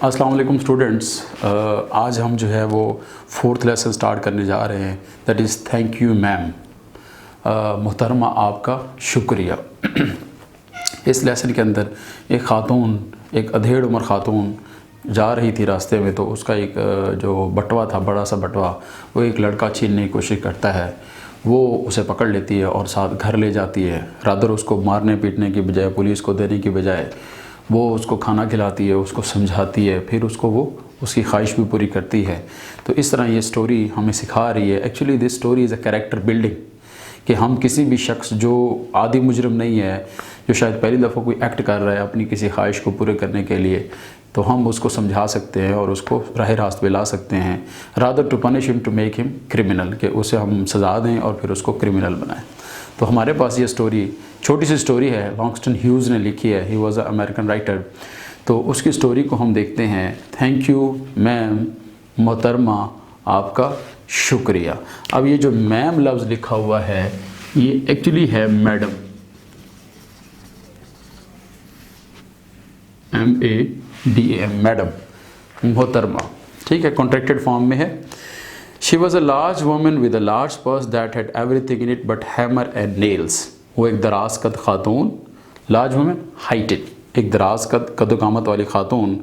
अस्सलाम वालेकुम स्टूडेंट्स। आज हम जो है वो फोर्थ लेसन स्टार्ट करने जा रहे हैं, that is thank you ma'am. मोहतरमा आपका शुक्रिया। इस लेसन के अंदर एक ख़ातून, एक अधेड़ उम्र ख़ातून जा रही थी रास्ते में, तो उसका एक जो बटवा था, बड़ा सा बटवा, वो एक लड़का छीनने की कोशिश करता है। वो उसे पकड़ लेती है और साथ घर ले जाती है। रादर उसको मारने पीटने की बजाय, पुलिस को देने की बजाय, वो उसको खाना खिलाती है, उसको समझाती है, फिर उसको वो उसकी ख्वाहिश भी पूरी करती है। तो इस तरह ये स्टोरी हमें सिखा रही है। Actually this story is a character building, कि हम किसी भी शख्स जो आदि मुजरिम नहीं है, जो शायद पहली दफ़ा कोई एक्ट कर रहा है अपनी किसी ख्वाहिश को पूरे करने के लिए, तो हम उसको समझा सकते हैं और उसको राह रास्त पे ला सकते हैं। Rather to punish him to make him criminal, कि उसे हम सज़ा दें और फिर उसको क्रिमिनल बनाएं। तो हमारे पास ये स्टोरी, छोटी सी स्टोरी है, लॉन्गस्टन ह्यूज़ ने लिखी है। He was a American writer. तो उसकी स्टोरी को हम देखते हैं। थैंक यू मैम, मोहतरमा आपका शुक्रिया। अब ये जो मैम लफ्ज़ लिखा हुआ है, ये एक्चुअली है मैडम, MADAM, मैडम, मोहतरमा, ठीक है, कॉन्ट्रैक्टेड फॉर्म में है। She was a large woman with a large purse that had everything in it but hammer and nails. वो एक दराज कद खातून, लार्ज वुमन हाइटेड, एक दराज कद कदोकामत वाली खातून,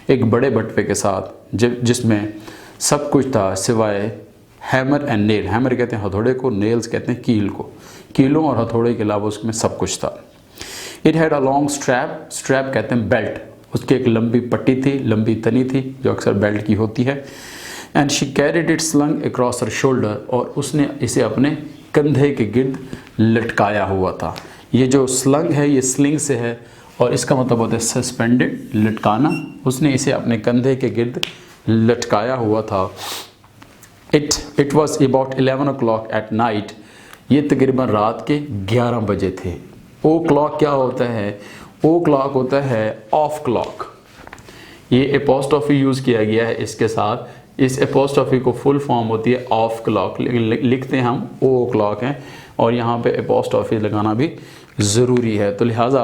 एक बड़े बटवे के साथ जिसमें सब कुछ था सिवाय हैमर एंड नेल। हैमर कहते हैं हथौड़े को, नेल्स कहते हैं कील को। कीलों और हथौड़े के अलावा उसमें सब कुछ था। It had a long strap, strap कहते हैं बेल्ट, उसकी एक लंबी पट्टी थी, लंबी तनी थी, जो अक्सर बेल्ट की होती है। And she carried it slung across her shoulder, और उसने इसे अपने कंधे के गिर्द लटकाया हुआ था। ये जो स्लंग है ये स्लिंग से है, और इसका मतलब होता है सस्पेंडेड, लटकाना। उसने इसे अपने कंधे के गिर्द लटकाया हुआ था। It was about 11 o'clock at night. ये तकरीबन रात के 11 बजे थे। ओ क्लॉक क्या होता है? ओ क्लॉक होता है ऑफ क्लॉक। ये एपोस्ट्रोफी यूज़ किया गया है इसके साथ। इस एपोस्ट्रोफी को फुल फॉर्म होती है ऑफ क्लॉक, लिखते हैं हम ओ क्लॉक हैं, और यहाँ पे एपोस्ट्रोफी लगाना भी ज़रूरी है। तो लिहाजा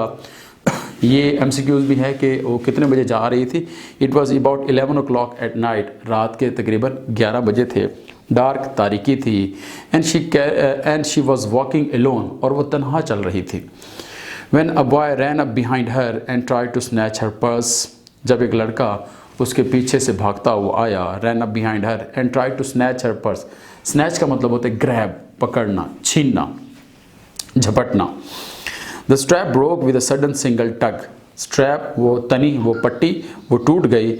ये MCQs भी है कि वो कितने बजे जा रही थी। It was about 11 o'clock at night, रात के तकरीबन 11 बजे थे। डार्क, तारीकी थी। And she was walking alone, और वो तनहा चल रही थी। When a boy ran up behind her and tried to snatch her purse, जब एक लड़का उसके पीछे से भागता हुआ आया, ran up behind her and tried to snatch her purse। snatch का मतलब होता है grab, पकड़ना, छीनना, झपटना। The strap broke with a sudden single tug। strap वो तनी, वो पट्टी, वो टूट गई।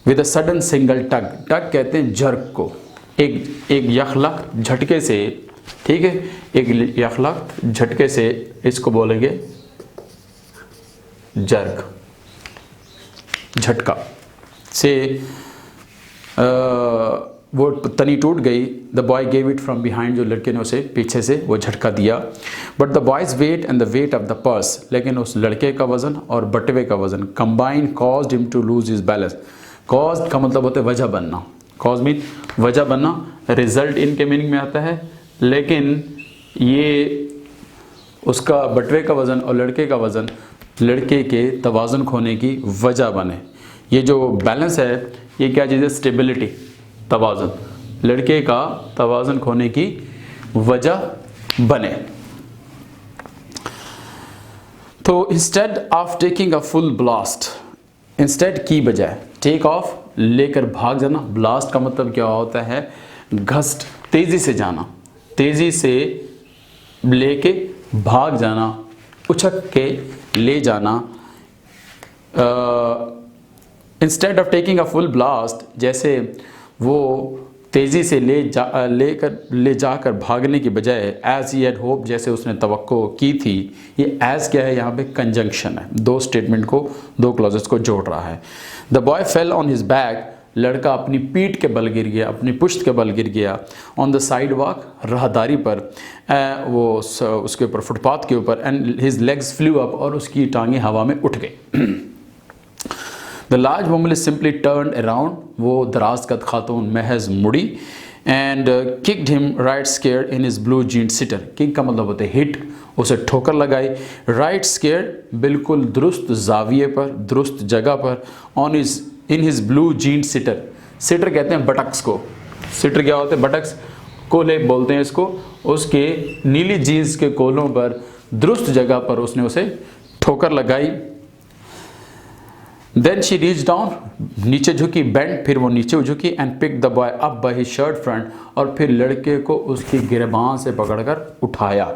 with a sudden single tug, tug कहते हैं जर्क को, एक यखलक झटके से, ठीक है, एक यखलक झटके से इसको बोलेंगे जर्क, झटका से वो तनी टूट गई। The boy gave it from behind, जो लड़के ने उसे पीछे से वो झटका दिया। But the boy's weight and the weight of the purse, लेकिन उस लड़के का वज़न और बटवे का वज़न combine caused him to lose his balance. Caused का मतलब होता है वजह बनना, कॉज मीन वजह बनना, रिजल्ट इनके मीनिंग में आता है, लेकिन ये उसका बटवे का वज़न और लड़के का वज़न लड़के के तवाज़ुन खोने की वजह बने। ये जो बैलेंस है ये क्या चीज़ है? स्टेबिलिटी, तवाज़ुन, लड़के का तवाज़ुन खोने की वजह बने। तो instead of taking a full blast, instead की बजाय, टेक ऑफ लेकर भाग जाना, ब्लास्ट का मतलब क्या होता है? घस्ट, तेज़ी से जाना, तेज़ी से लेके भाग जाना, उछक के ले जाना। Instead of taking a full blast, जैसे वो तेज़ी से ले जाकर भागने की बजाय, एज ही हैड होप, जैसे उसने तवक्को की थी। ये एज क्या है? यहाँ पे कंजंक्शन है, दो स्टेटमेंट को, दो क्लॉजेस को जोड़ रहा है। The boy fell on his back, लड़का अपनी पीठ के बल गिर गया, अपनी पुश्त के बल गिर गया। ऑन द साइड वॉक, राहदारी पर, वो उसके ऊपर, फुटपाथ के ऊपर। And his legs flew up, और उसकी टांगें हवा में उठ गई। The large woman is simply turn around, वो दराज कद खातून महज मुड़ी। And kicked him right square in his blue jean sitter. Kick का मतलब होता है हिट, उसे ठोकर लगाई। राइट स्केयर, बिल्कुल दुरुस्त जाविये पर, दुरुस्त जगह पर। On his in his blue jean sitter. Sitter कहते हैं बटक्स को। सिटर क्या होते हैं? बटक्स, कोले बोलते हैं इसको। उसके नीली जीन्स के कोलों पर दुरुस्त जगह पर उसने उसे ठोकर लगाई। देन शी रीच डाउन, नीचे झुकी, बेंड, फिर वो नीचे झुकी, and pick the boy up by his shirt front, और फिर लड़के को उसकी गिरेबान से पकड़कर उठाया।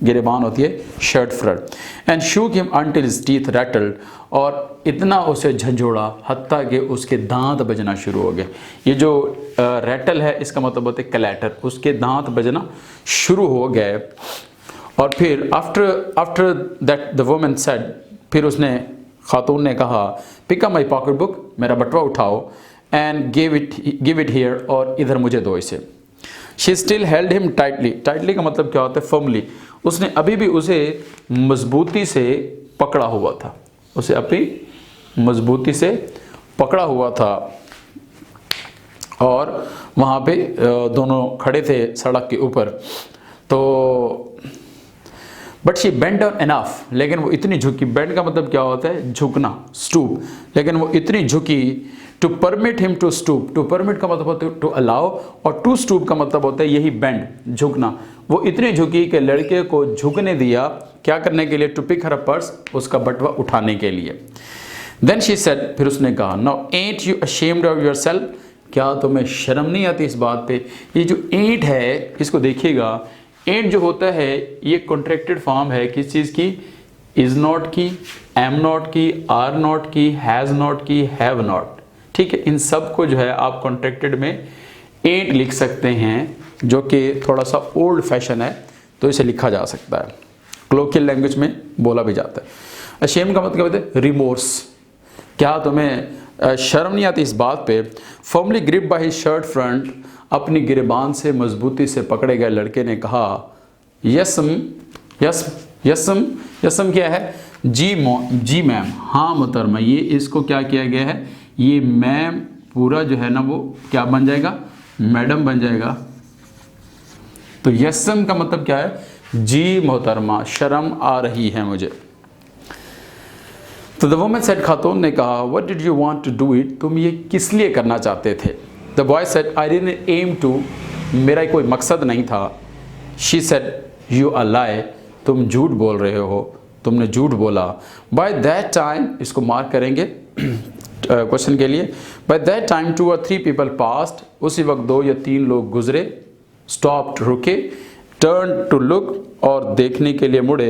गिरेबान होती है shirt front. And shook him until his teeth rattled, और इतना उसे झंझोड़ा हत्ता कि उसके दांत बजना शुरू हो गए। ये जो रैटल है इसका मतलब होता है क्लैटर, उसके दांत बजना शुरू हो गए। और फिर after that the woman said, फिर उसने, खातून ने कहा, pick up my pocketbook, मेरा बटवा उठाओ, एंड गिव इट हियर, और इधर मुझे दो इसे। She still held him tightly. Tightly का मतलब क्या होता है? फर्मली। उसने अभी भी उसे मजबूती से पकड़ा हुआ था, उसे अपनी मजबूती से पकड़ा हुआ था। और वहाँ पे दोनों खड़े थे सड़क के ऊपर। तो but she bent down enough, लेकिन वो इतनी झुकी। बेंड का मतलब क्या होता है? झुकना, स्टूप। लेकिन वो इतनी झुकी to permit him to stoop. To permit का मतलब होता है टू अलाउ, और टू स्टूप का मतलब होता है यही बेंड, झुकना। वो इतनी झुकी कि लड़के को झुकने दिया, क्या करने के लिए? टू पिक हर पर्स, उसका बटवा उठाने के लिए। देन शी सेड, फिर उसने कहा, now ant you ashamed of yourself, क्या तुम्हें शर्म नहीं आती इस बात पे? ये जो एंट है इसको देखिएगा, एंड जो होता है ये कॉन्ट्रैक्टेड फॉर्म है किस चीज़ की? इज़ नॉट की, एम नॉट की, आर नॉट की, हैज़ नॉट की, हैव नॉट। ठीक है, इन सब को जो है आप कॉन्ट्रैक्टेड में एंट लिख सकते हैं, जो कि थोड़ा सा ओल्ड फैशन है, तो इसे लिखा जा सकता है। क्लोकियल लैंग्वेज में बोला भी जाता है। अशेम का मतलब होता है रिमोर्स। क्या तुम्हें शर्म नहीं आती इस बात पे? Firmly grip bye his shirt front, अपनी गिरेबान से मजबूती से पकड़े गए लड़के ने कहा, यसम, यसम, यसम क्या है? जी मैम, हाँ मोहतरमा। ये इसको क्या किया गया है? ये मैम पूरा जो है ना वो क्या बन जाएगा? मैडम बन जाएगा। तो यसम का मतलब क्या है? जी मोहतरमा, शर्म आ रही है मुझे। तो द वुमन सेड, खातून ने कहा, what did you want to do it, तुम ये किस लिए करना चाहते थे? The boy said, I didn't aim to, मेरा कोई मकसद नहीं था। She said, you are lie, तुम झूठ बोल रहे हो, तुमने झूठ बोला। बाय दैट टाइम, इसको मार्क करेंगे क्वेश्चन के लिए। By that time 2 or 3 people passed, उसी वक्त 2 या 3 लोग गुजरे। स्टॉप्ड, रुके। टर्न टू लुक, और देखने के लिए मुड़े।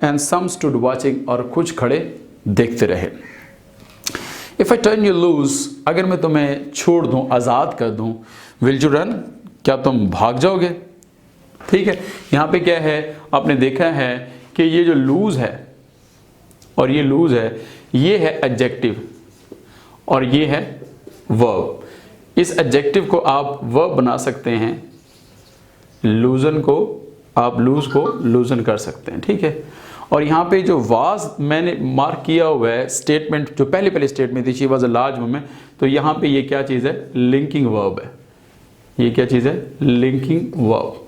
एंड सम स्टूड वाचिंग, और कुछ खड़े देखते रहे। If I turn you loose, अगर मैं तुम्हें छोड़ दूं, आज़ाद कर दूं, विल यू रन, क्या तुम भाग जाओगे? ठीक है, यहाँ पे क्या है? आपने देखा है कि ये जो लूज है और ये लूज है, ये है एडजेक्टिव और ये है वर्ब। इस एडजेक्टिव को आप वर्ब बना सकते हैं, लूजन को आप लूज को लूजन कर सकते हैं। ठीक है, और यहाँ पे जो वाज मैंने मार्क किया हुआ है स्टेटमेंट, जो पहले स्टेटमेंट थी, she was a large woman, तो यहाँ पे ये क्या चीज़ है? लिंकिंग वर्ब है। ये क्या चीज़ है? Linking verb.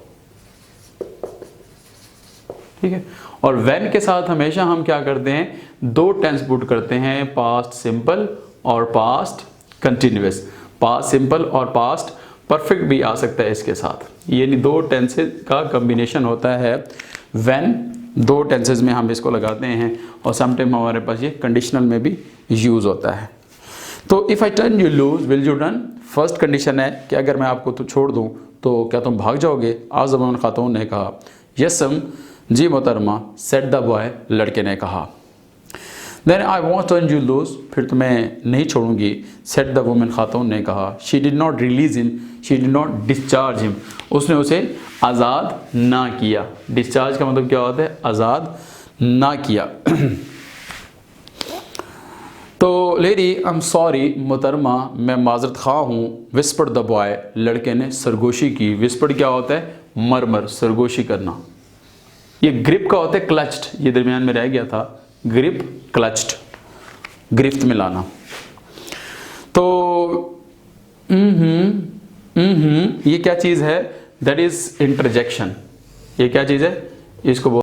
ठीक है, और व्हेन के साथ हमेशा हम क्या करते हैं? 2 टेंस पुट करते हैं, पास्ट सिंपल और पास्ट कंटिन्यूअस। पास्ट सिंपल और पास्ट परफेक्ट भी आ सकता है इसके साथ, यानी 2 टेंसेज का कम्बिनेशन होता है। व्हेन 2 टेंसेज में हम इसको लगाते हैं, और समटाइम हमारे पास ये कंडीशनल में भी यूज़ होता है। तो if I turn you loose will you run, first condition है कि अगर मैं आपको तो छोड़ दूं तो क्या तुम भाग जाओगे? आज़मन खातून ने कहा। यसम, जी मोहतरमा, सेड द बॉय, लड़के ने कहा। Then I won't turn you loose, फिर तुम्हें नहीं छोड़ूंगी, सेड द वुमन, खातून ने कहा। She did not release him, she did not discharge him, उसने उसे आज़ाद ना किया। डिस्चार्ज का मतलब क्या होता है? आज़ाद ना किया। तो लेडी, आई एम सॉरी, मोहतरमा, मैं माजरत खा हूँ। विस्पर्ड द बॉय, लड़के ने सरगोशी की। विस्पर्ड क्या होता है? मरमर, सरगोशी करना। ये ग्रिप का होता है क्लच्ड, ये दरमियान में रह गया था, ग्रिप क्लच्ड, गिरफ्त में लाना। तो ये क्या चीज़ है? That is interjection. ये क्या चीज़ है? इसको